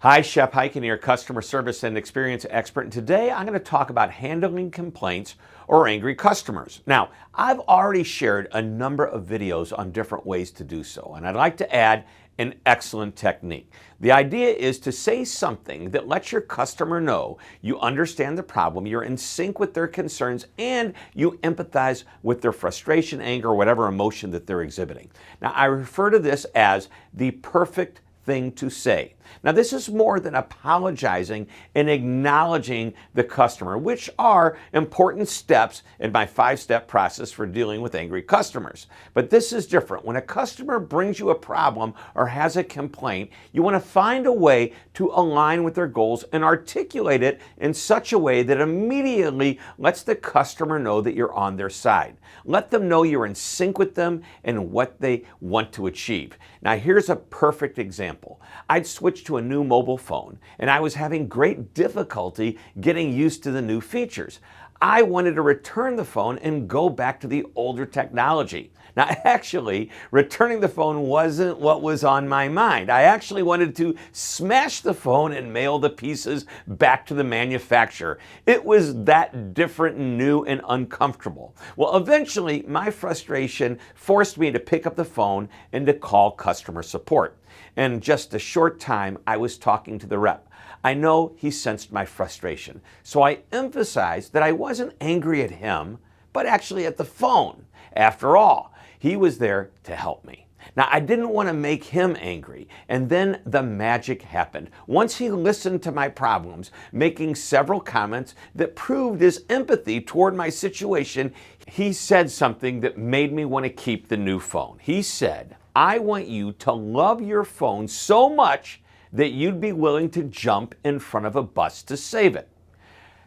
Hi, Shep, Hyken here, customer service and experience expert. And today I'm going to talk about handling complaints or angry customers. Now, I've already shared a number of videos on different ways to do so, and I'd like to add an excellent technique. The idea is to say something that lets your customer know you understand the problem, you're in sync with their concerns, and you empathize with their frustration, anger, or whatever emotion that they're exhibiting. Now, I refer to this as the perfect thing to say. Now, this is more than apologizing and acknowledging the customer, which are important steps in my 5-step process for dealing with angry customers. But this is different. When a customer brings you a problem or has a complaint, you want to find a way to align with their goals and articulate it in such a way that immediately lets the customer know that you're on their side. Let them know you're in sync with them and what they want to achieve. Now, here's a perfect example. I'd switched to a new mobile phone, and I was having great difficulty getting used to the new features. I wanted to return the phone and go back to the older technology. Now, actually, returning the phone wasn't what was on my mind. I actually wanted to smash the phone and mail the pieces back to the manufacturer. It was that different, new, and uncomfortable. Well, eventually, my frustration forced me to pick up the phone and to call customer support. In just a short time, I was talking to the rep. I know he sensed my frustration, so I emphasized that I wasn't angry at him, but actually at the phone. After all, he was there to help me. Now, I didn't want to make him angry, and then the magic happened. Once he listened to my problems, making several comments that proved his empathy toward my situation, he said something that made me want to keep the new phone. He said, "I want you to love your phone so much that you'd be willing to jump in front of a bus to save it."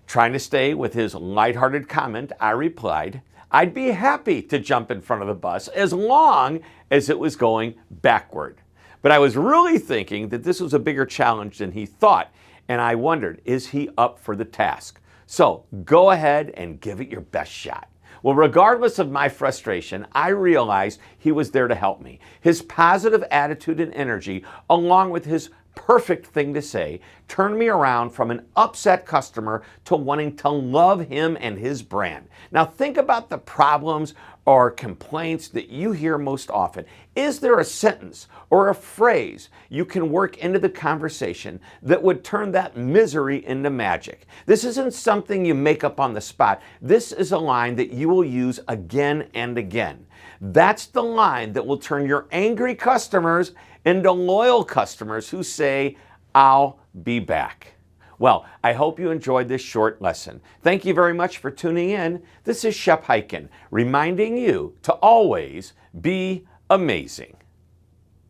Trying to stay with his lighthearted comment, I replied, "I'd be happy to jump in front of the bus as long as it was going backward." But I was really thinking that this was a bigger challenge than he thought, and I wondered, is he up for the task? So go ahead and give it your best shot. Well, regardless of my frustration, I realized he was there to help me. His positive attitude and energy, along with his perfect thing to say, turned me around from an upset customer to wanting to love him and his brand. Now, think about the problems or complaints that you hear most often. Is there a sentence or a phrase you can work into the conversation that would turn that misery into magic? This isn't something you make up on the spot. This is a line that you will use again and again. That's the line that will turn your angry customers into loyal customers who say, "I'll be back." Well, I hope you enjoyed this short lesson. Thank you very much for tuning in. This is Shep Hyken, reminding you to always be amazing.